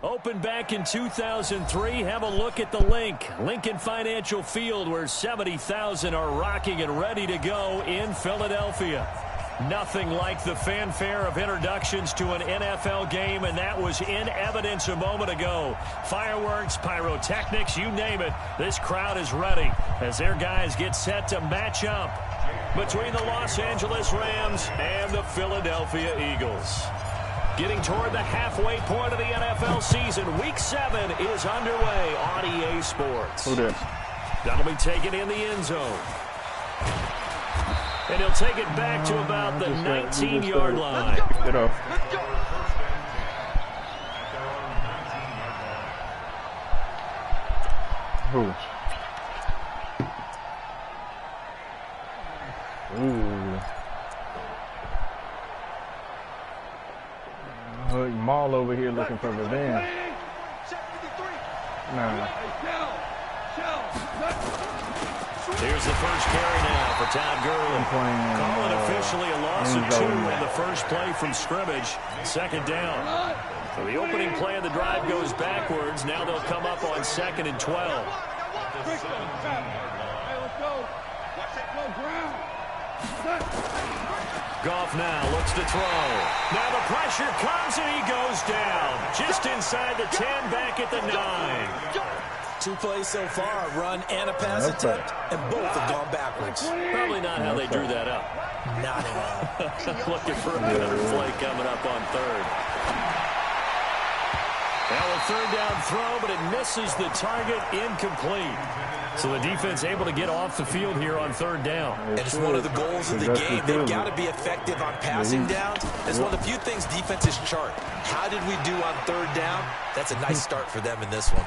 Opened back in 2003. Have a look at the Lincoln Financial Field, where 70,000 are rocking and ready to go in Philadelphia. Nothing like the fanfare of introductions to an NFL game, and that was in evidence a moment ago. Fireworks, pyrotechnics, you name it. This crowd is ready as their guys get set to match up between the Los Angeles Rams and the Philadelphia Eagles. Getting toward the halfway point of the NFL season, Week 7 is underway on EA Sports. That'll be taken in the end zone. And he'll take it back to about the 19-yard line. Get off. Who? Ooh. Maul over here looking for revenge. Nah. Here's the first carry now for Todd Gurley. Call it officially a loss of 2 on the first play from scrimmage. Second down. So the opening play of the drive goes backwards. Now they'll come up on 2nd and 12. Goff now looks to throw. Now the pressure comes and he goes down. Just inside the 10, back at the 9. 2 plays so far, a run and a pass attempt, and both have gone backwards. Probably not how they drew that up. Not at all. Looking for another play coming up on 3rd. Now a 3rd down throw, but it misses the target, incomplete. So the defense able to get off the field here on 3rd down. And it's one of the goals of the game. They've got to be effective on passing downs. It's one of the few things defenses chart. How did we do on 3rd down? That's a nice start for them in this one.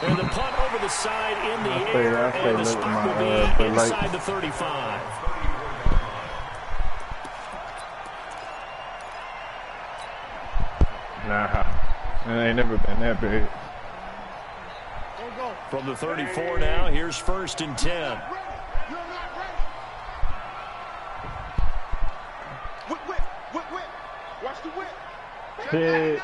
And the punt over the side in the air, and the spot will be inside the 35. Nah, it ain't never been that big. From the 34 now, here's 1st and 10. Watch the whip. Hey.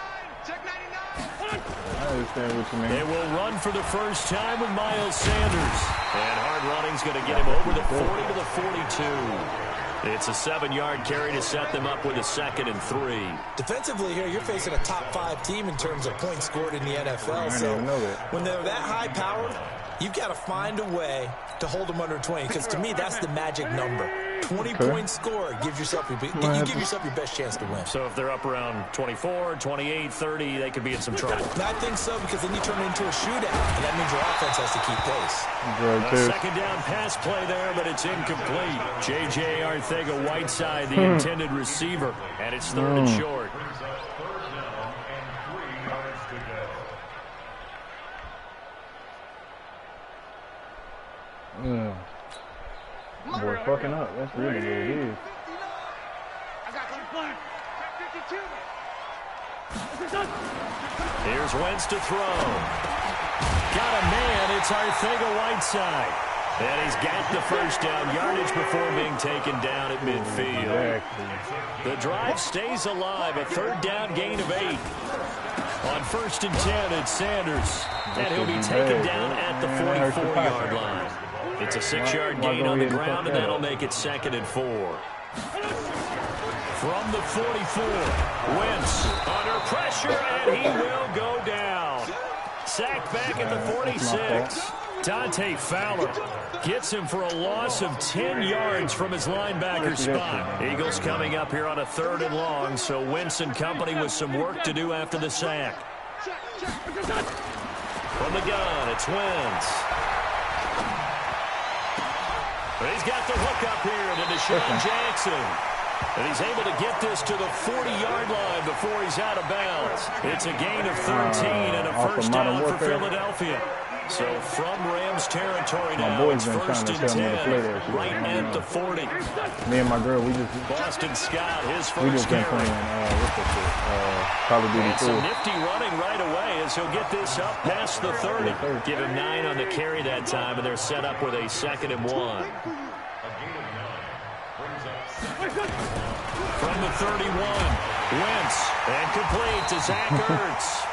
Check 99. I understand what you mean. They will run for the first time with Miles Sanders. And hard running's going to get him over the 40 to the 42. It's a 7-yard carry to set them up with a 2nd and 3. Defensively here, you're facing a top 5 team in terms of points scored in the NFL. So when they're that high powered, you've got to find a way to hold them under 20. Because to me, that's the magic number. 20 points scored gives yourself you give yourself your best chance to win. So if they're up around 24, 28, 30, they could be in some trouble. I think so, because then you turn it into a shootout, and that means your offense has to keep pace. A 2nd down pass play there, but it's incomplete. J.J. Arcega-Whiteside, the intended receiver, and it's 3rd and short. Boy, fucking up. That's really what it is. Here's Wentz to throw. Got a man. It's Arcega-Whiteside. And he's got the first down yardage before being taken down at midfield. The drive stays alive. A 3rd down gain of 8. On 1st and 10, it's Sanders. And he'll be taken down at the 44-yard line. It's a 6-yard gain on the ground, and that'll make it 2nd and 4. From the 44, Wentz under pressure, and he will go down. Sacked back at the 46. Dante Fowler gets him for a loss of 10 yards from his linebacker spot. Eagles coming up here on a 3rd and long, so Wentz and company with some work to do after the sack. From the gun, it's Wentz. But he's got the hook up here to Deshaun Jackson. And he's able to get this to the 40-yard line before he's out of bounds. It's a gain of 13 and a first down for Philadelphia. So from Rams territory now, it's 1st and 10, right at the 40. Me and my girl, we just Boston Scott, his first we just been carry. playing Call of Duty 2. And some nifty running right away as he'll get this up past the 30. Give him 9 on the carry that time, and they're set up with a 2nd and 1. from the 31. Wentz, and complete to Zach Ertz.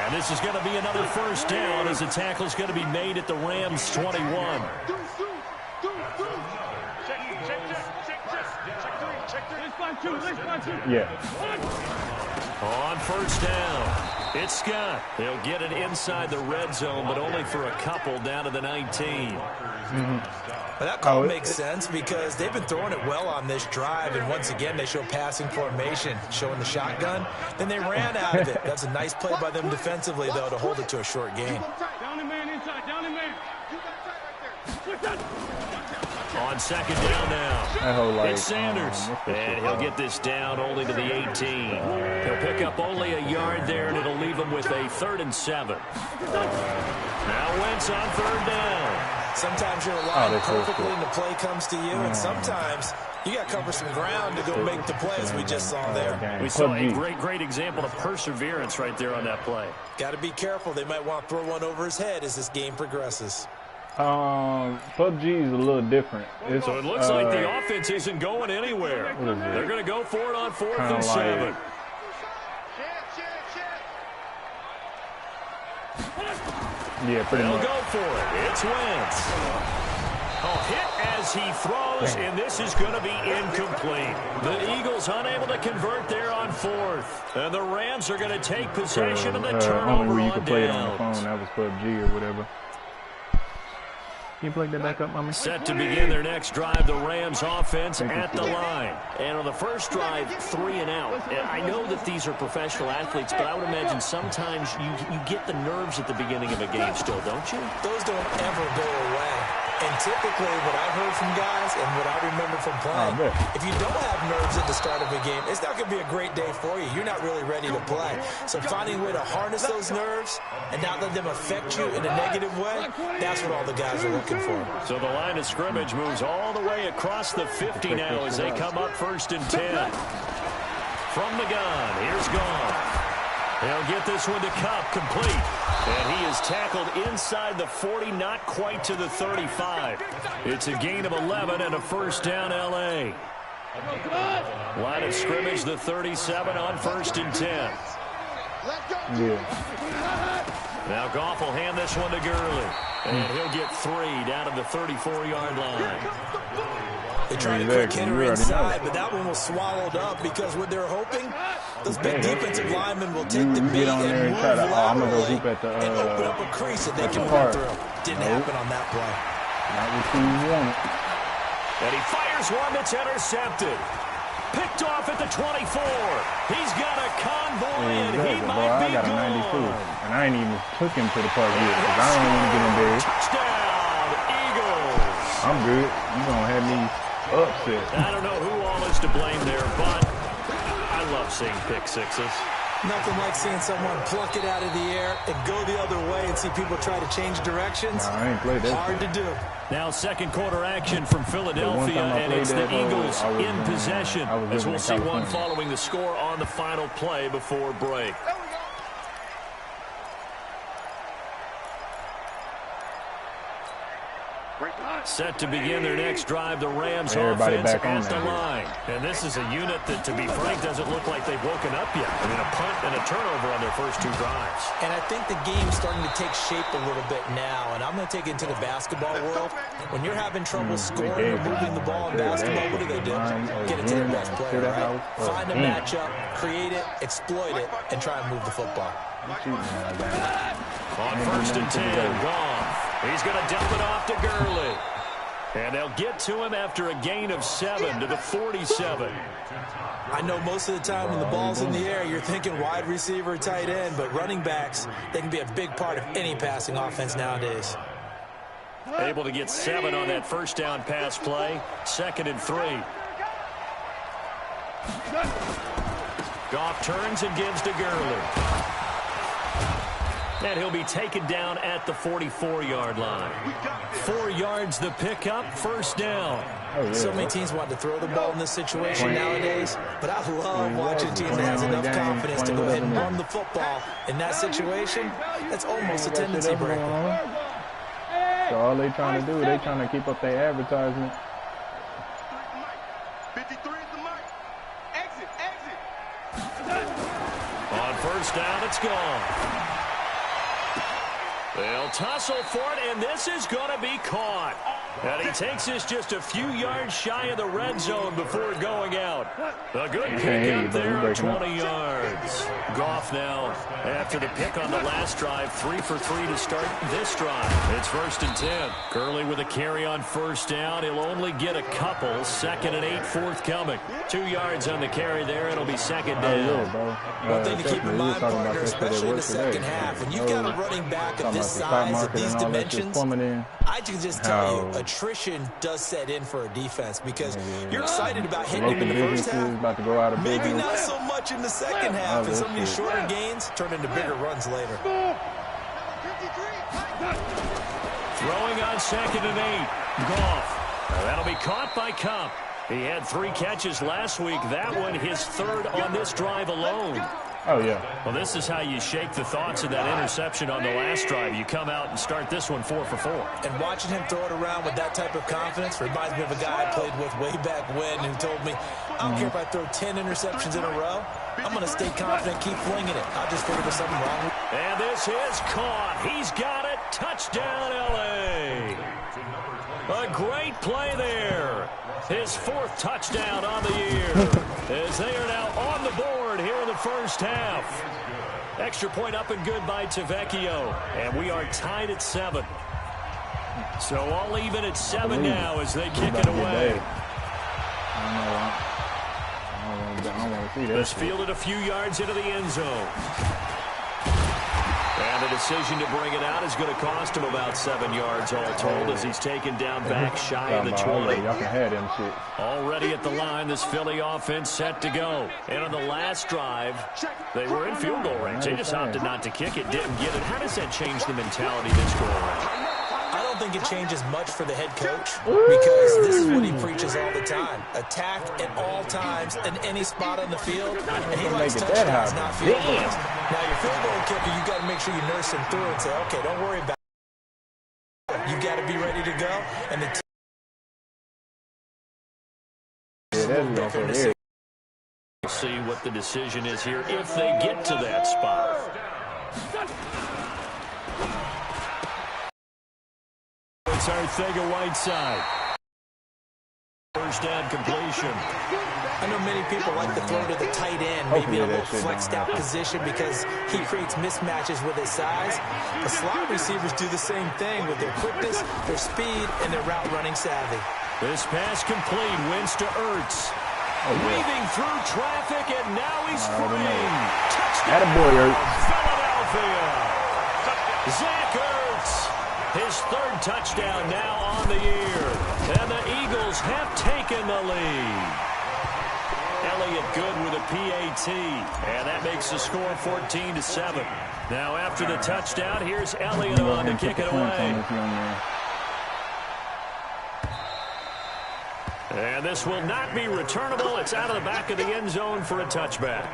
And this is going to be another first down as the tackle is going to be made at the Rams' 21. Yeah. On first down, it's Scott. They'll get it inside the red zone, but only for a couple down to the 19. Well, that call makes sense because they've been throwing it well on this drive, and once again they show passing formation, showing the shotgun. Then they ran out of it. That's a nice play by them defensively, though, to hold it to a short gain. Down the man inside, down the man. You got tight right there. On second down now, it's Sanders, and he'll get this down only to the 18. He'll pick up only a yard there, and it'll leave him with a 3rd and 7. Now Wentz on 3rd down. Sometimes you're aligned perfectly and the play comes to you, and sometimes you got to cover some ground to go make the play, as we just saw there. We saw a great example of perseverance right there on that play. Got to be careful. They might want to throw one over his head as this game progresses. PUBG is a little different. So it looks like the offense isn't going anywhere. They're going to go for it on 4th and 7. Yeah, pretty much. They'll go for it. It's Wentz. Hit as he throws, and this is going to be incomplete. The Eagles unable to convert there on 4th. And the Rams are going to take possession of the turnover where you on could play it down. on the phone. That was PUBG or whatever. Can you plug that back up, Mommy? Set to begin their next drive, the Rams offense at the line. And on the first drive, 3 and out. And I know that these are professional athletes, but I would imagine sometimes you get the nerves at the beginning of a game still, don't you? Those don't ever go away. And typically what I've heard from guys and what I remember from playing, if you don't have nerves at the start of a game, it's not going to be a great day for you. You're not really ready to play. So finding a way to harness those nerves and not let them affect you in a negative way, that's what all the guys are looking for. So the line of scrimmage moves all the way across the 50 now as they come up 1st and 10. From the gun, here's Goff. He'll get this one to Cup, complete. And he is tackled inside the 40, not quite to the 35. It's a gain of 11 and a first down, L.A. Line of scrimmage, the 37 on 1st and 10. Yeah. Now Goff will hand this one to Gurley. And he'll get 3 down to the 34-yard line. They tried a quick hitter inside, but that one was swallowed up because what they're hoping, those big defensive linemen will take the bait and move laterally and open up a crease that they can run through. Didn't happen on that play. Not what you wanted. And he fires one that's intercepted. Picked off at the 24. He's got a convoy, and he might be gone. I got a 92, and I ain't even took him to the park yet because I don't want to get in there. Touchdown, Eagles. I'm good. You're going to have me upset. I don't know who all is to blame there, but I love seeing pick sixes. Nothing like seeing someone pluck it out of the air and go the other way and see people try to change directions. Nah, I ain't played that. Hard to do. Now second quarter action from Philadelphia, and it's the Eagles in possession, as we'll see one following the score on the final play before break. Set to begin their next drive, the Rams offense at the line. And this is a unit that, to be frank, doesn't look like they've woken up yet. I mean, a punt and a turnover on their first 2 drives. And I think the game's starting to take shape a little bit now. And I'm going to take it into the basketball world. When you're having trouble scoring or moving the ball in basketball, what do? Get it to the best player, right? Find a matchup, create it, exploit it, and try and move the football. On 1st and 10, Goff. He's going to dump it off to Gurley. And they'll get to him after a gain of 7 to the 47. I know most of the time when the ball's in the air, you're thinking wide receiver, tight end, but running backs, they can be a big part of any passing offense nowadays. Able to get 7 on that first down pass play. 2nd and 3. Goff turns and gives to Gurley. And he'll be taken down at the 44-yard line. 4 yards the pickup, first down. So many teams want to throw the ball in this situation nowadays, but I love watching a team that has enough confidence to go ahead and run the football. In that situation, that's almost a tendency breaker. So all they trying to do, they trying to keep up their advertisement. 53 is the mark. Exit. On first down, it's gone. They'll tussle for it, and this is going to be caught. And he takes us just a few yards shy of the red zone before going out. A good pick up there, 20 yards. Goff now, after the pick on the last drive, 3 for 3 to start this drive. It's 1st and 10. Gurley with a carry on first down. He'll only get a couple. 2nd and 8 forthcoming. 2 yards on the carry there. It'll be 2nd down. One thing to keep in mind, partner, especially in the second half, when you've got a running back of this size, of these dimensions, I can just tell you, attrition does set in for a defense because you're excited about hitting him in the first half. Maybe not so much in the second half, and some of these shorter gains turn into bigger runs later. Throwing on 2nd and 8. Goff. That'll be caught by Cup. He had 3 catches last week. That one his 3rd on this drive alone. Oh, yeah. Well, this is how you shake the thoughts of that interception on the last drive. You come out and start this one 4 for 4. And watching him throw it around with that type of confidence reminds me of a guy I played with way back when who told me, I don't care if I throw 10 interceptions in a row. I'm going to stay confident, keep flinging it. I'll just figure there's something wrong with it. And this is caught. He's got it. Touchdown, L.A. A great play there. His 4th touchdown on the year. As they are now on the board here in the first half. Extra point up and good by Tavecchio. And we are tied at 7. So all even at 7 now as they kick it away. This fielded a few yards into the end zone. And the decision to bring it out is going to cost him about 7 yards all told as he's taken down back shy of the 20. Already at the line, this Philly offense set to go. And on the last drive, they were in field goal range. They just opted not to kick it, didn't get it. How does that change the mentality this go around? I don't think it changes much for the head coach because this is what he preaches all the time. Attack at all times in any spot on the field, and he likes touchdowns, not field goals. Now, your field goal kicker, you got to make sure you nurse him through and say, okay, don't worry about it. You got to be ready to go. And the team we'll see what the decision is here if they get to that spot. It's Arcega-Whiteside. First down completion. I know many people like to throw to the tight end, maybe in a little flexed out position because he creates mismatches with his size. The slot receivers do the same thing with their quickness, their speed, and their route running savvy. This pass complete. Wentz to Ertz. Weaving through traffic, and now he's free. Touchdown, Philadelphia. Zach Ertz. His 3rd touchdown now on the year. And the Eagles have taken the lead. Elliott good with a PAT. And that makes the score 14-7. Now after the touchdown, here's Elliott on to kick it away. And this will not be returnable. It's out of the back of the end zone for a touchback.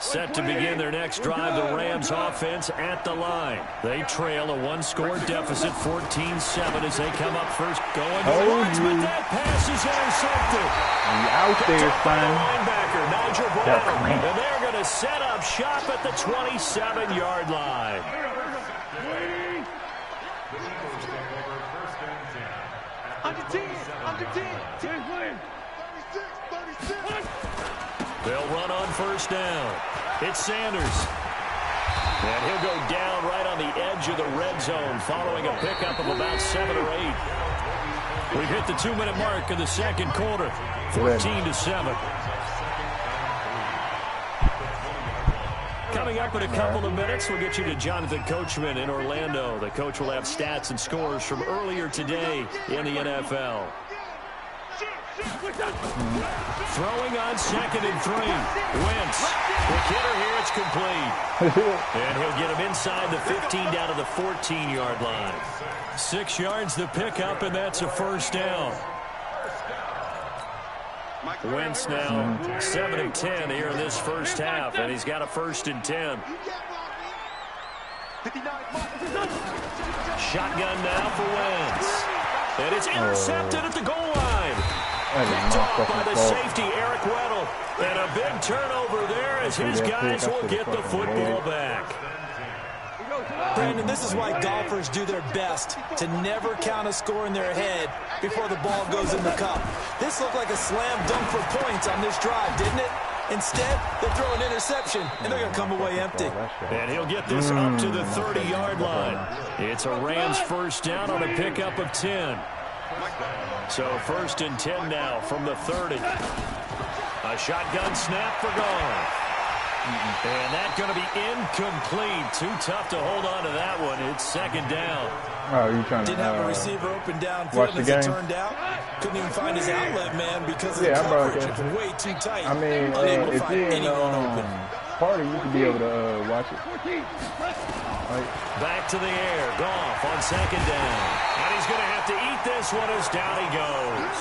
Set to begin their next drive, the Rams offense at the line. They trail a 1-score deficit, 14-7 as they come up first. Going to the Lawrence, but that pass is intercepted. Out there, son. Linebacker, Nigel Brown. And they're going to set up shop at the 27-yard line. Under 10. 10. 36. They'll run on first down. It's Sanders. And he'll go down right on the edge of the red zone following a pickup of about 7 or 8. We've hit the 2-minute mark in the second quarter. 14-7. Coming up in a couple of minutes, we'll get you to Jonathan Coachman in Orlando. The coach will have stats and scores from earlier today in the NFL. Throwing on 2nd and 3. Wentz. Quick hitter here. It's complete. And he'll get him inside the 15 down to the 14-yard line. 6 yards the pickup, and that's a first down. Wentz now 7 of 10 here in this first half, and he's got a 1st and 10. Shotgun now for Wentz. And it's intercepted at the goal line. Picked off by the safety, Eric Weddle. And a big turnover there as his guys will get the football back. Brandon, this is why golfers do their best to never count a score in their head before the ball goes in the cup. This looked like a slam dunk for points on this drive, didn't it? Instead, they throw an interception, and they're going to come away empty. And he'll get this up to the 30-yard line. It's a Rams first down on a pickup of 10. So 1st and 10 now from the 30. A shotgun snap for goal. And that's going to be incomplete. Too tough to hold on to that one. It's 2nd down. Oh, you trying to didn't have a receiver open downfield as it turned out. Couldn't even find his outlet man because of the coverage. It's way too tight. I mean, if you're in party, you could be able to watch it. Right. Back to the air. Goff on 2nd down. And he's going to have to eat this one as down he goes.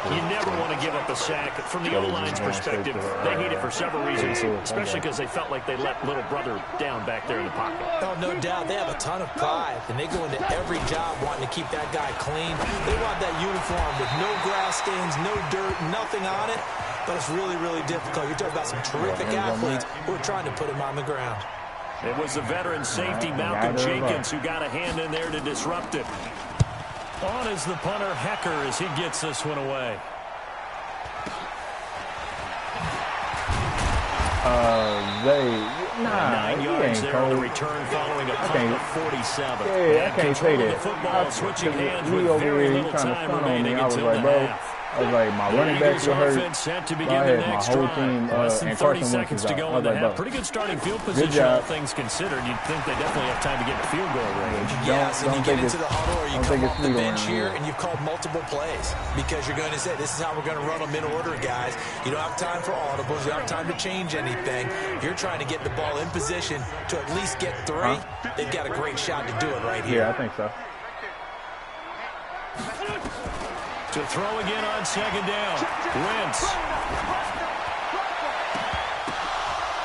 You never want to give up a sack. From the O-line's perspective, they hate it for several reasons, especially because they felt like they let little brother down back there in the pocket. Oh, no doubt. They have a ton of pride, and they go into every job wanting to keep that guy clean. They want that uniform with no grass stains, no dirt, nothing on it, but it's really, really difficult. You're talking about some terrific athletes who are trying to put him on the ground. It was the veteran safety, Malcolm Jenkins, who got a hand in there to disrupt it. On is the punter, Hecker, as he gets this one away. Nine yards there on the return following a punt of 47. Yeah, I can't say that. The football switching hands with very little time remaining until the half. I was like, my running backs were hurt. Set to begin the next my whole drive. team, Less than 30 seconds to go in the half. Like, pretty good starting field position, all things considered. You'd think they definitely have time to get in field goal range. Yes, and you get into the huddle or you come off the bench here and you've called multiple plays because you're going to say, this is how we're going to run them in order, guys. You don't have time for audibles. You don't have time to change anything. You're trying to get the ball in position to at least get 3. They've got a great shot to do it right here. Yeah, I think so. To throw again on 2nd down. Wentz.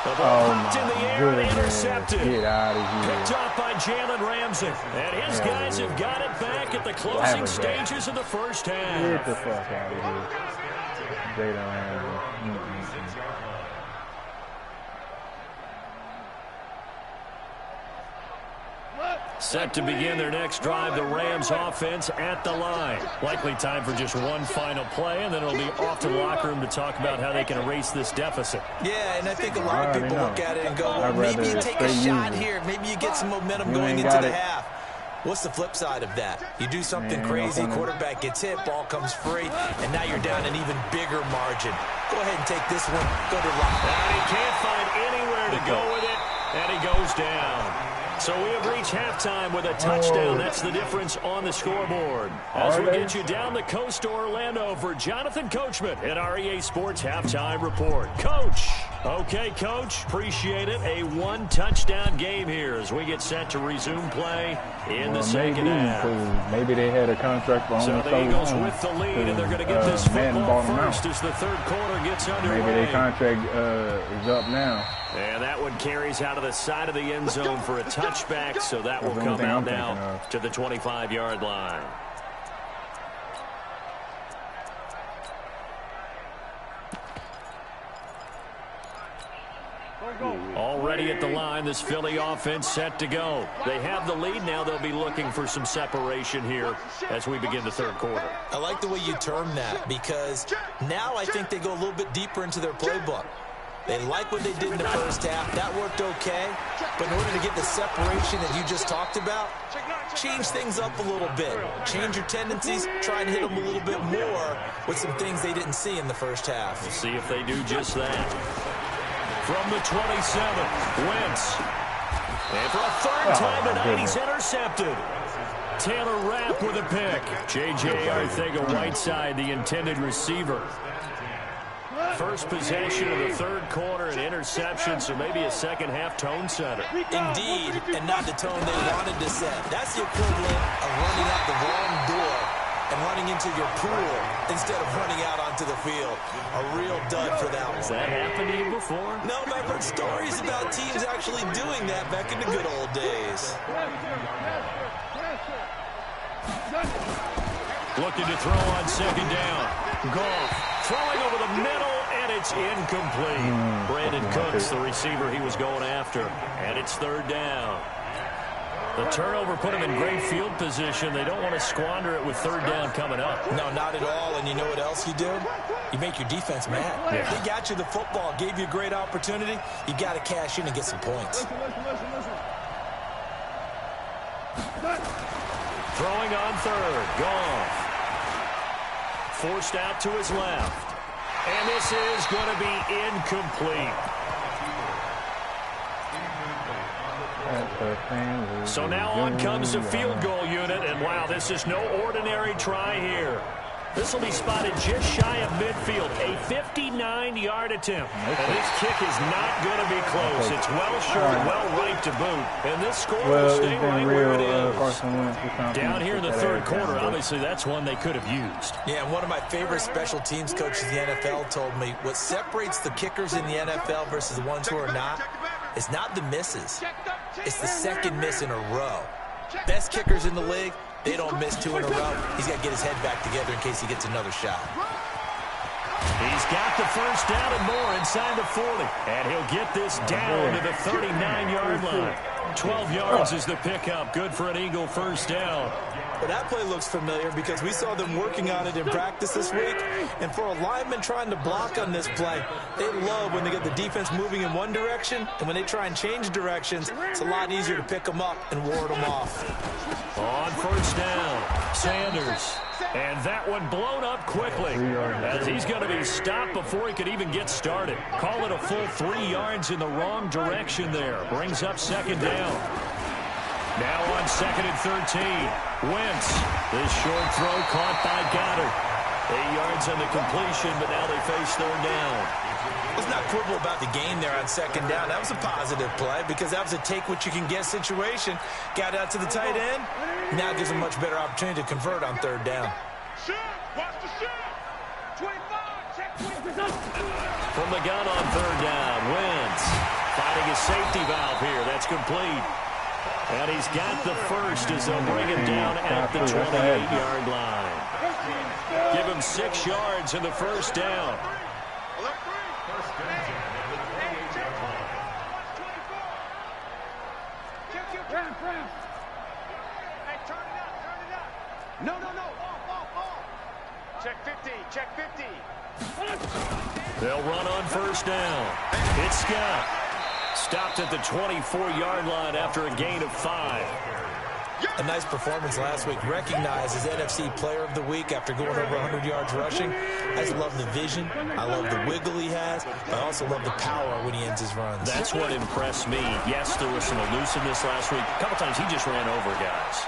The ball popped in the air and intercepted. Get out of here. Picked off by Jalen Ramsey. And his guys have got it back at the closing stages of the first half. Get the fuck out of here. Jalen Ramsey. Set to begin their next drive, the Rams offense at the line. Likely time for just one final play, and then it'll be off to the locker room to talk about how they can erase this deficit. Yeah, and I think a lot of people look at it and go, well, maybe you take a shot here. Maybe you get some momentum going into the half. What's the flip side of that? You do something crazy, quarterback gets hit, ball comes free, and now you're down an even bigger margin. Go ahead and take this one, go to lock. And he can't find anywhere to go with it, and he goes down. So we have reached halftime with a touchdown. That's the difference on the scoreboard. As we get you down the coast to Orlando for Jonathan Coachman at our EA Sports Halftime Report. Coach. Okay, Coach. Appreciate it. A one-touchdown game here as we get set to resume play in the second half. Maybe they had a contract for only so the Eagles with the lead, and they're going to get this football first as the third quarter gets underway. Maybe their contract is up now. And that one carries out of the side of the end zone for a touchback, so that will come out now to the 25-yard line. Already at the line, this Philly offense set to go. They have the lead. Now they'll be looking for some separation here as we begin the third quarter. I like the way you term that because now I think they go a little bit deeper into their playbook. They like what they did in the first half. That worked okay. But in order to get the separation that you just talked about, change things up a little bit. Change your tendencies. Try and hit them a little bit more with some things they didn't see in the first half. We'll see if they do just that. From the 27, Wentz. And for a third time tonight, he's intercepted. Taylor Rapp with a pick. J.J. Arcega-Whiteside, the intended receiver. First possession of the third quarter, an interception, so maybe a second-half tone setter. Indeed, and not the tone they wanted to set. That's the equivalent of running out the wrong door and running into your pool instead of running out onto the field. A real dud for that one. Has that happened to you before? No, but I've heard stories about teams actually doing that back in the good old days. Looking to throw on second down. Goff throwing over the middle, and it's incomplete. Brandon Cooks, the receiver he was going after. And it's third down. The turnover put him in great field position. They don't want to squander it with third down coming up. No, not at all. And you know what else you do? You make your defense mad. Yeah. They got you the football, gave you a great opportunity. You got to cash in and get some points. Throwing on third. Goff. Forced out to his left. And this is going to be incomplete. So now on comes the field goal unit, and wow, this is no ordinary try here. This will be spotted just shy of midfield, a 59-yard attempt. And this kick is not going to be close. It's well short, well right to boot. And this score will stay right where it is. Down here in the third quarter, obviously that's one they could have used. Yeah, and one of my favorite special teams coaches in the NFL told me what separates the kickers in the NFL versus the ones who are not is not the misses. It's the second miss in a row. Best kickers in the league, they don't miss two in a row. He's got to get his head back together in case he gets another shot. He's got the first down and more inside the 40. And he'll get this down to the 39-yard line. 12 yards is the pickup. Good for an Eagle first down. Well, that play looks familiar because we saw them working on it in practice this week. And for a lineman trying to block on this play, they love when they get the defense moving in one direction. And when they try and change directions, it's a lot easier to pick them up and ward them off. On first down, Sanders. And that one blown up quickly as he's going to be stopped before he could even get started. Call it a full 3 yards in the wrong direction there. Brings up second down. Now on second and 13. Wentz. This short throw caught by Goddard. 8 yards on the completion, but now they face third down. Let's not quibble about the game there on second down. That was a positive play because that was a take-what-you-can-get situation. Got out to the tight end. Now gives him a much better opportunity to convert on third down. Watch the shot. 25, check 20%. From the gun on third down, Wentz finding a safety valve here. That's complete. And he's got the first as they'll bring him down at the 28-yard line. Give him 6 yards in the first down. No. Off. Check 50, check 50. They'll run on first down. It's Scott. Stopped at the 24-yard line after a gain of 5. A nice performance last week. Recognized as NFC Player of the Week after going over 100 yards rushing. I just love the vision. I love the wiggle he has. But I also love the power when he ends his runs. That's what impressed me. Yes, there was some elusiveness last week. A couple times he just ran over guys.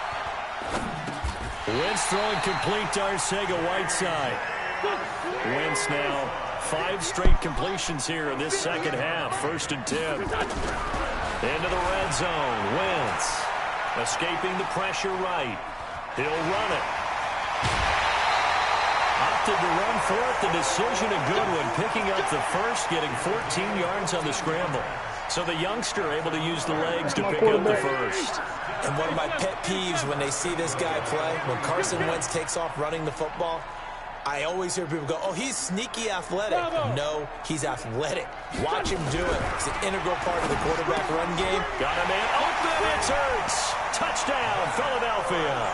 Wentz throwing complete to Arcega-Whiteside. Wentz now 5 straight completions here in this second half. First and 10. Into the red zone. Wentz escaping the pressure right. He'll run it. Opted to run for it. The decision a good one. Picking up the first, getting 14 yards on the scramble. So the youngster able to use the legs to pick up the first. And one of my pet peeves when they see this guy play, when Carson Wentz takes off running the football, I always hear people go, oh, he's sneaky athletic. No, he's athletic. Watch him do it. It's an integral part of the quarterback run game. Got a man open. It's Ertz. Touchdown, Philadelphia.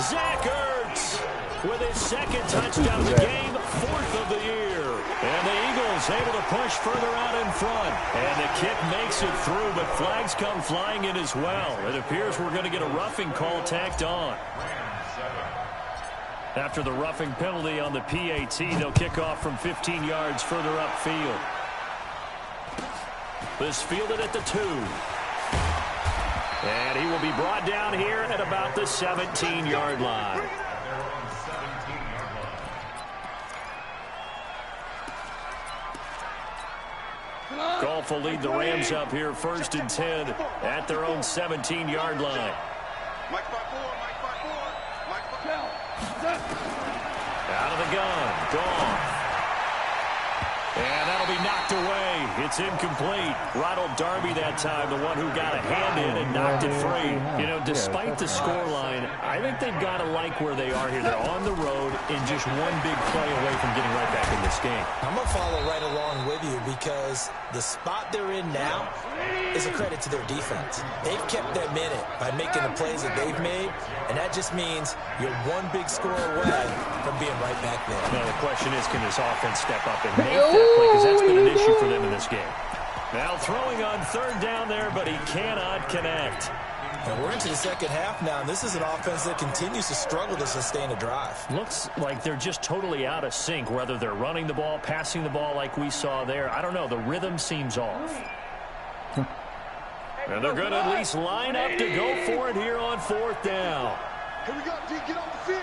Zach Ertz with his second touchdown of the game, 4th of the year. And the Eagles able to push further out in front. And the kick makes it through, but flags come flying in as well. It appears we're going to get a roughing call tacked on. After the roughing penalty on the PAT, they'll kick off from 15 yards further upfield. This fielded at the 2. And he will be brought down here at about the 17-yard line. Goff will lead the Rams up here first and 10 at their own 17-yard line. Out of the gun, Goff. And that'll be knocked away. It's It's incomplete. Ronald Darby that time, the one who got a hand in and knocked it free. You know, despite the scoreline, I think they've got to like where they are here. They're on the road and just one big play away from getting right back in this game. I'm going to follow right along with you because the spot they're in now is a credit to their defense. They've kept them in it by making the plays that they've made, and that just means you're one big score away from being right back there. Now the question is, can this offense step up and make that play? Because that's been an issue for them in this game. Now throwing on third down there, but he cannot connect. And we're into the second half now, and this is an offense that continues to struggle to sustain a drive. Looks like they're just totally out of sync, whether they're running the ball, passing the ball like we saw there. I don't know. The rhythm seems off. And they're going to at least line up to go for it here on fourth down. Here we go, D. Get on the field.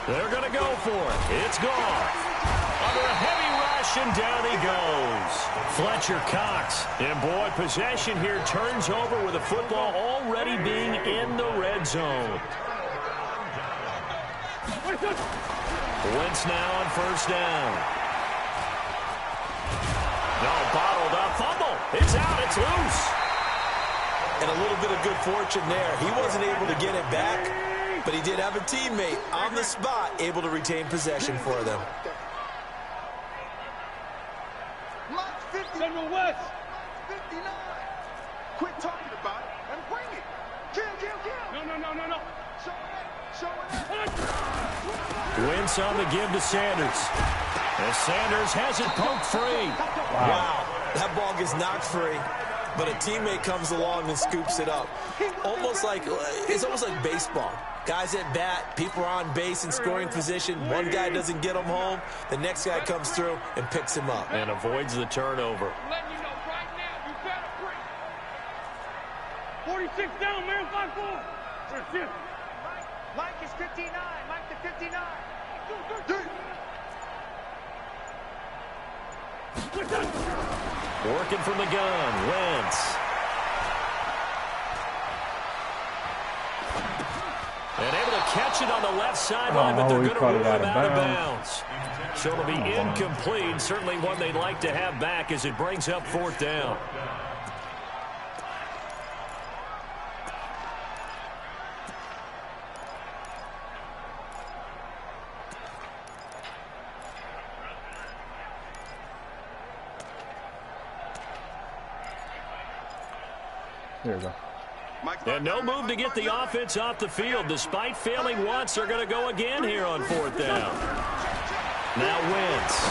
They're going to go for it. It's gone. Under a heavy rush, and down he goes. Fletcher Cox. And, boy, possession here turns over with the football already being in the red zone. Wentz now on first down. No, bottled up. Fumble. It's out. It's loose. And a little bit of good fortune there. He wasn't able to get it back, but he did have a teammate on the spot able to retain possession for them. General West. 59. Quit talking about it and bring it. Kill. No. Show it. Wentz on the give to Sanders. As Sanders has it poked free. Wow. That ball gets knocked free, but a teammate comes along and scoops it up. It's almost like baseball. Guys at bat, people are on base in scoring position. One guy doesn't get him home. The next guy comes through and picks him up. And avoids the turnover. Letting you know right now, you better bring. 46 down, man, 5-4. Mike is 59. Mike to 59. Working from the gun, Wentz. And able to catch it on the left sideline, but they're going to rule him out of bounds. So it'll be incomplete. Certainly one they'd like to have back as it brings up fourth down. There we go. And no move to get the offense off the field. Despite failing once, they're going to go again here on fourth down. Now Wentz.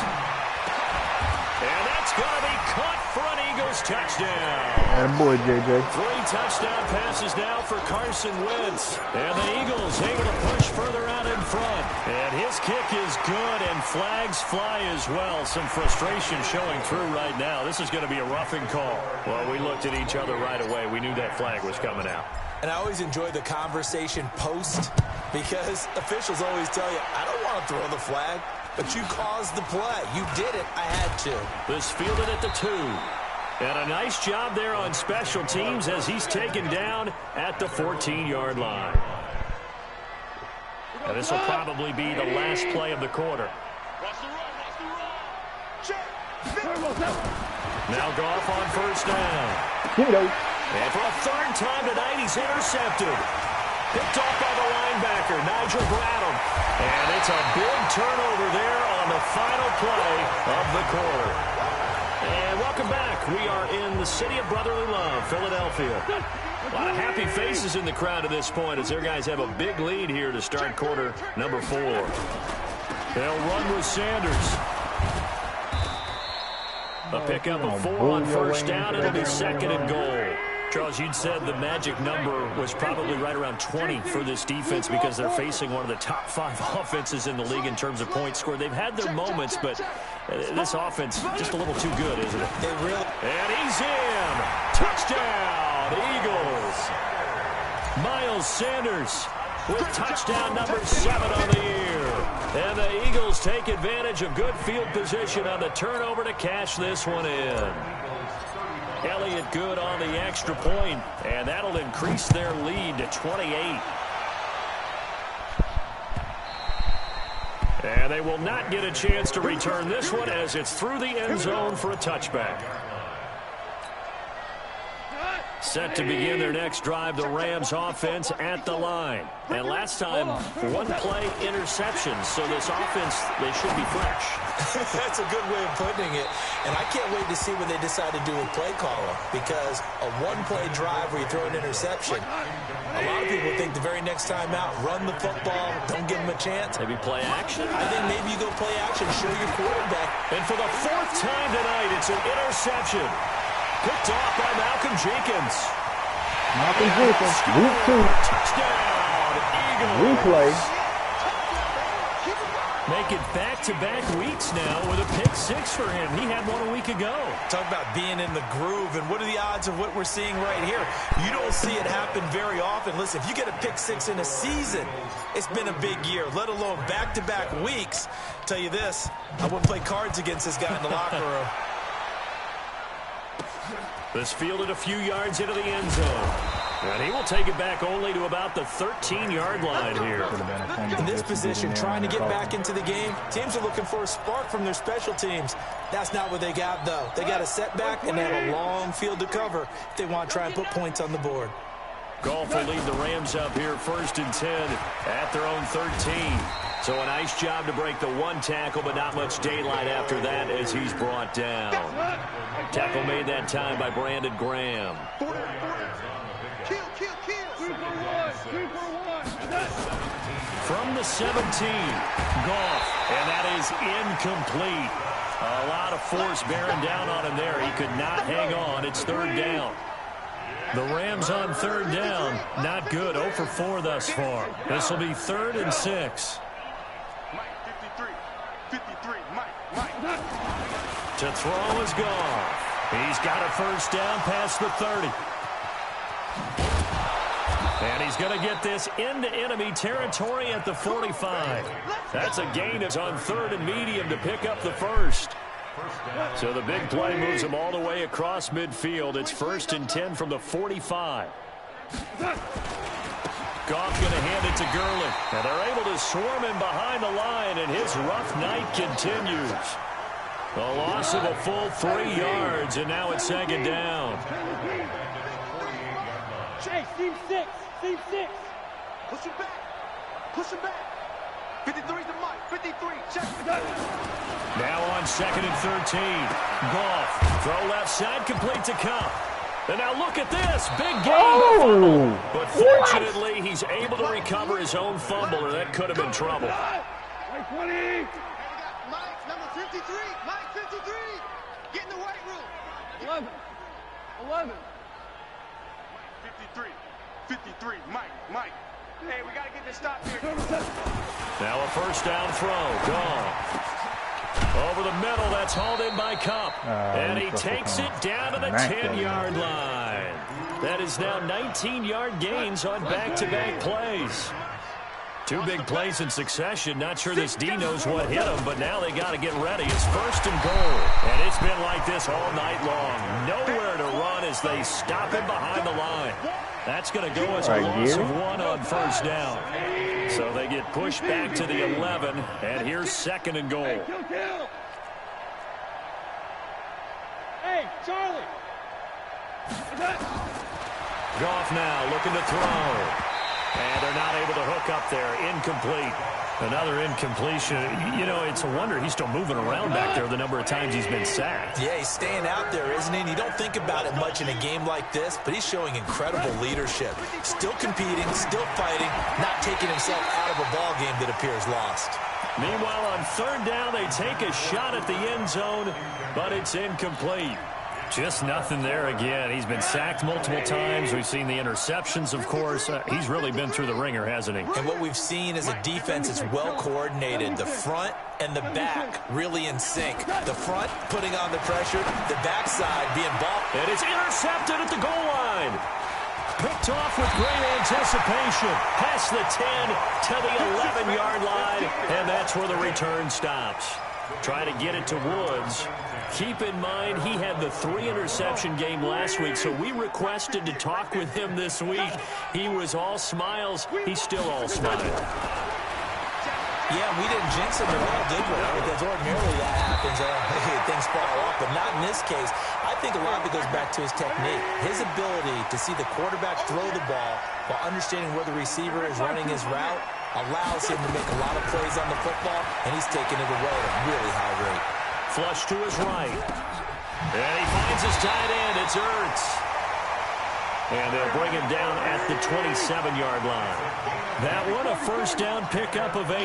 And that's going to be caught for an Eagles touchdown. Attaboy, JJ. 3 touchdown passes now for Carson Wentz. And the Eagles able to push further out in front. And his kick is good, and flags fly as well. Some frustration showing through right now. This is going to be a roughing call. Well, we looked at each other right away. We knew that flag was coming out. And I always enjoy the conversation post because officials always tell you, I don't want to throw the flag, but you caused the play. You did it. I had to. This fielded at the 2. And a nice job there on special teams as he's taken down at the 14-yard line. And this will probably be the last play of the quarter. Now Goff on first down. And for a third time tonight, he's intercepted. Picked off by the linebacker, Nigel Bradham. And it's a big turnover there on the final play of the quarter. And welcome back. We are in the city of brotherly love, Philadelphia. A lot of happy faces in the crowd at this point as their guys have a big lead here to start quarter number 4. They'll run with Sanders. A pickup of 4 on first down. It'll be second and goal. Charles, you'd said the magic number was probably right around 20 for this defense because they're facing one of the top 5 offenses in the league in terms of points scored. They've had their moments, but this offense just a little too good, isn't it? They really. And he's in. Touchdown, Eagles. Miles Sanders with touchdown number 7 on the year. And the Eagles take advantage of good field position on the turnover to cash this one in. Elliott good on the extra point, and that'll increase their lead to 28. And they will not get a chance to return this one as it's through the end zone for a touchback. Set to begin their next drive, the Rams offense at the line. And last time, one-play interceptions, so this offense, they should be fresh. That's a good way of putting it. And I can't wait to see what they decide to do with play caller, because a one-play drive where you throw an interception, a lot of people think the very next time out, run the football, don't give them a chance. Maybe play action? I think maybe you go play action, show your quarterback. And for the fourth time tonight, it's an interception. Picked off by Malcolm Jenkins. Malcolm Jenkins, week 2. Touchdown, Eagles. Replay. Make it back-to-back weeks now with a pick 6 for him. He had one a week ago. Talk about being in the groove, and what are the odds of what we're seeing right here? You don't see it happen very often. Listen, if you get a pick 6 in a season, it's been a big year, let alone back-to-back weeks. Tell you this, I wouldn't play cards against this guy in the locker room. This fielded a few yards into the end zone. And he will take it back only to about the 13-yard line here. In this position, trying to get back into the game, teams are looking for a spark from their special teams. That's not what they got, though. They got a setback, and they have a long field to cover if they want to try and put points on the board. Goff will lead the Rams up here 1st and 10 at their own 13. So a nice job to break the one tackle, but not much daylight after that as he's brought down. Tackle made that time by Brandon Graham. From the 17, Goff, and that is incomplete. A lot of force bearing down on him there. He could not hang on. It's 3rd down. The Rams on 3rd down. Not good. 0 for 4 thus far. This will be 3rd and 6. To throw is Goff. He's got a 1st down past the 30. And he's going to get this into enemy territory at the 45. That's a gain. It's on 3rd and medium to pick up the 1st. So the big play moves him all the way across midfield. It's 1st and 10 from the 45. Goff going to hand it to Gurley. And they're able to swarm him behind the line, and his rough night continues. A loss of a full 3 yards, and now it's 2nd down. Chase, team 6. Team 6. Push him back. Push him back. 53 to Mike. 53. Check. Now on 2nd and 13. Goff. Throw left side, complete to Cup. And now look at this. Big game. But fortunately, he's able to recover his own fumble, or that could have been trouble. Mike 20. Mike, number 53. Mike 53. Get in the weight room. 11. 53. 53. Mike. Hey, we got to get this stop here. Now a 1st down throw. Goff. Over the middle, that's hauled in by Cup. And he takes it down to the 10-yard line. That is now 19-yard gains on back-to-back plays. 2 big plays in succession. Not sure this D knows what hit him, but now they got to get ready. It's 1st and goal. And it's been like this all night long. Nowhere to run as they stop him behind the line. That's going to go as a loss of 1 on 1st down. So they get pushed back to the 11, and here's 2nd and goal. Hey, Charlie. Goff now looking to throw. And they're not able to hook up there. Incomplete. Another incompletion. You know, it's a wonder he's still moving around back there the number of times he's been sacked. Yeah, he's staying out there, isn't he? And you don't think about it much in a game like this, but he's showing incredible leadership. Still competing, still fighting, not taking himself out of a ball game that appears lost. Meanwhile, on 3rd down, they take a shot at the end zone, but it's incomplete. Just nothing there again. He's been sacked multiple times. We've seen the interceptions, of course. He's really been through the ringer, hasn't he? And what we've seen is a defense that's well coordinated. The front and the back really in sync. The front putting on the pressure, the backside being ball. And it's intercepted at the goal line. Picked off with great anticipation. Past the 10 to the 11-yard line. And that's where the return stops. Try to get it to Woods. Keep in mind, he had the 3-interception game last week, so we requested to talk with him this week. He was all smiles. He's still all smiles. Yeah, we didn't jinx him at all, did we? Because ordinarily that happens. Things fall off, but not in this case. I think a lot of it goes back to his technique. His ability to see the quarterback throw the ball while understanding where the receiver is running his route allows him to make a lot of plays on the football, and he's taking it away at a really high rate. Flush to his right. And he finds his tight end. It's Ertz. And they'll bring him down at the 27-yard line. That one, a first down pickup of 8.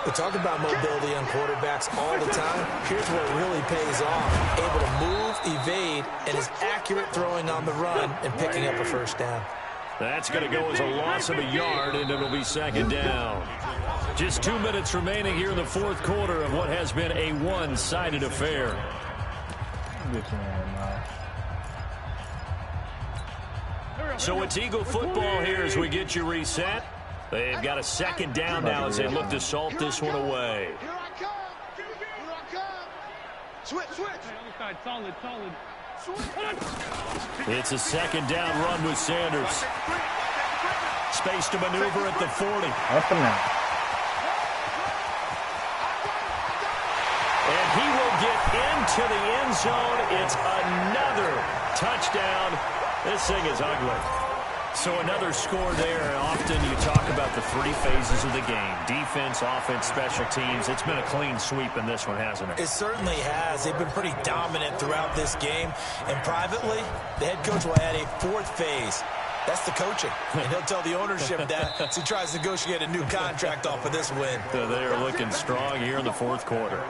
We talk about mobility on quarterbacks all the time. Here's where it really pays off. Able to move, evade, and is accurate throwing on the run and picking up a first down. That's going to go as a loss of a yard, and it'll be second down. Just 2 minutes remaining here in the fourth quarter of what has been a one-sided affair. So it's Eagle football here as we get you reset. They've got a second down now as they look to salt this one away. Here I come. Here I come. Switch. Solid. It's a second down run with Sanders. Space to maneuver at the 40. Up and down. And he will get into the end zone. It's another touchdown. This thing is ugly. So another score there. Often you talk about the 3 phases of the game. Defense, offense, special teams. It's been a clean sweep in this one, hasn't it? It certainly has. They've been pretty dominant throughout this game. And privately, the head coach will add a 4th phase. That's the coaching. And he'll tell the ownership that as he tries to negotiate a new contract off of this win. So they are looking strong here in the fourth quarter.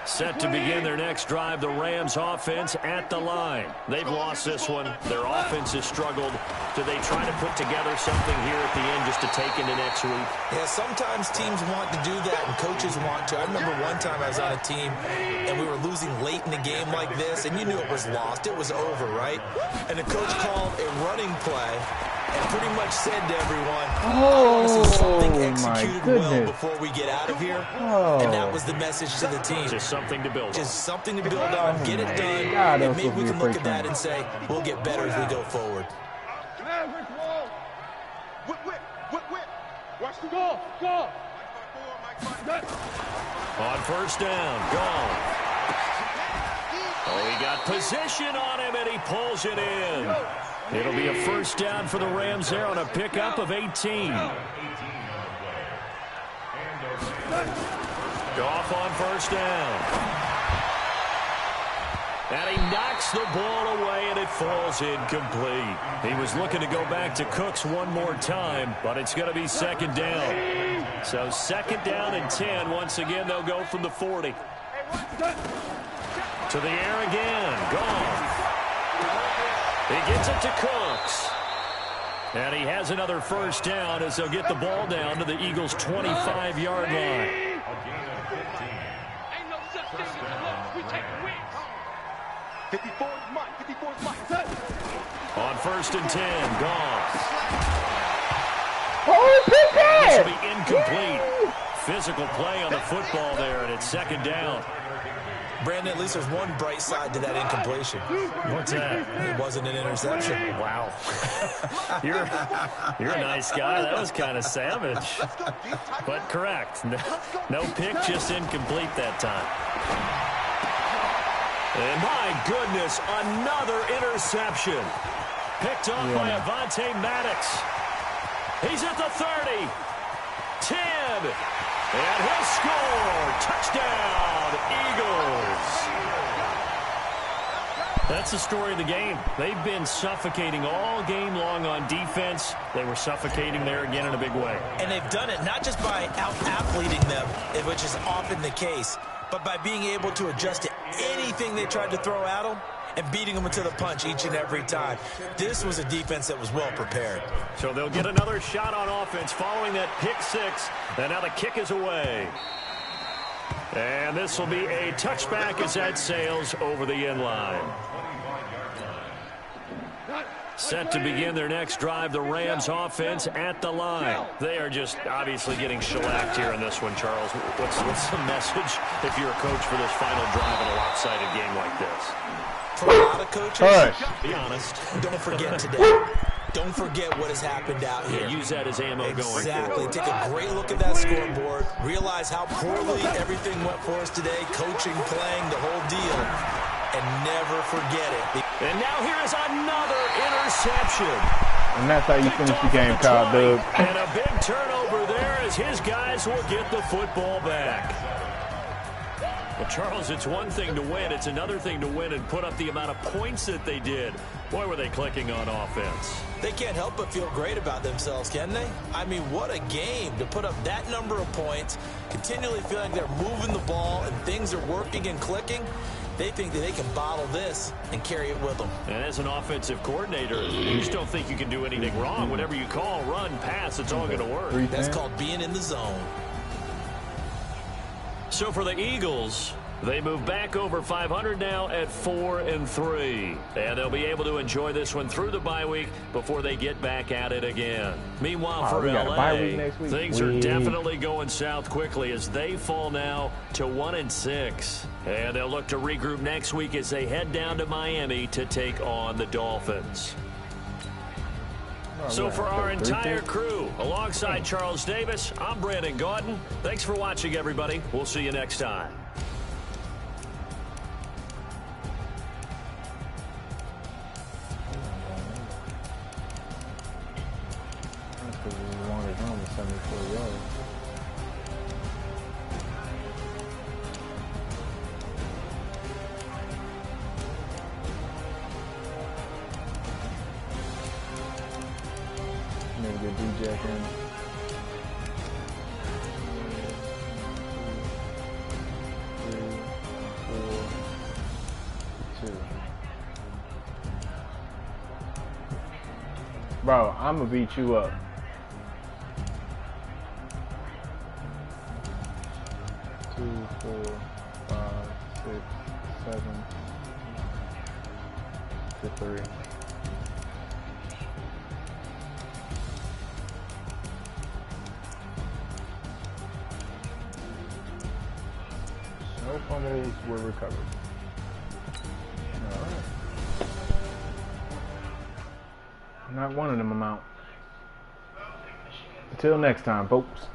Set to begin their next drive, the Rams offense at the line. They've lost this one. Their offense has struggled. Do they try to put together something here at the end just to take into next week? Yeah, sometimes teams want to do that and coaches want to. I remember one time I was on a team and we were losing late in the game like this, and you knew it was lost. It was over, right? And the coach called a running play and pretty much said to everyone, I want to see something executed well before we get out of here. And that was the message to the team. Just something to build on. Just something to build on. Get it done. And maybe we can look at that and say, we'll get better as we go forward. Whip. Watch the goal. Go. On first down, gone. Oh, he got position on him, and he pulls it in. It'll be a first down for the Rams there on a pickup of 18. Goff on first down. And he knocks the ball away, and it falls incomplete. He was looking to go back to Cooks one more time, but it's going to be second down. So second down and 10. Once again, they'll go from the 40. To the air again. Goff. He gets it to Cooks. And he has another first down as they'll get the ball down to the Eagles' 25-yard line. Ain't no such thing as a loss. We take wins. 54's Mike. On first and 10, Goff. Oh, This will be incomplete. Physical play on the football there, and it's second down. Brandon, at least there's one bright side to that incompletion. What's that? It wasn't an interception. Wow. You're a nice guy. That was kind of savage. But correct. No pick, just incomplete that time. And my goodness, another interception. Picked off by Avonte Maddox. He's at the 30. 10. And he'll score. Touchdown, Eagles. That's the story of the game. They've been suffocating all game long on defense. They were suffocating there again in a big way. And they've done it not just by out-athleting them, which is often the case, but by being able to adjust to anything they tried to throw at them and beating them into the punch each and every time. This was a defense that was well prepared. So they'll get another shot on offense following that pick six. And now the kick is away. And this will be a touchback as that sails over the end line. Set to begin their next drive, the Rams offense at the line. They are just obviously getting shellacked here in this one, Charles. What's the message if you're a coach for this final drive in a lopsided game like this? For a lot of coaches, be honest. don't forget today. don't forget what has happened out here. Use that as ammo going forward. Exactly. Take a great look at that scoreboard. Realize how poorly everything went for us today. Coaching, playing, the whole deal. And never forget it. And now here is another interception. And that's how you finish the game, Kyle Dub. And a big turnover there as his guys will get the football back. Well, Charles, it's one thing to win. It's another thing to win and put up the amount of points that they did. Boy, were they clicking on offense. They can't help but feel great about themselves, can they? I mean, what a game to put up that number of points, continually feeling like they're moving the ball and things are working and clicking. They think that they can bottle this and carry it with them. And as an offensive coordinator, you just don't think you can do anything wrong. Whatever you call, run, pass, it's all going to work. That's called being in the zone. So for the Eagles, they move back over 500 now at 4-3. And they'll be able to enjoy this one through the bye week before they get back at it again. Meanwhile, for LA, things are definitely going south quickly as they fall now to 1-6. And they'll look to regroup next week as they head down to Miami to take on the Dolphins. So for our entire crew, alongside Charles Davis, I'm Brandon Gaudin. Thanks for watching, everybody. We'll see you next time. Bro, I'm gonna beat you up. Two, 4, 5, 6, 7 to 3. No fumbles were recovered. All right. Not one of them amount. Until next time, folks.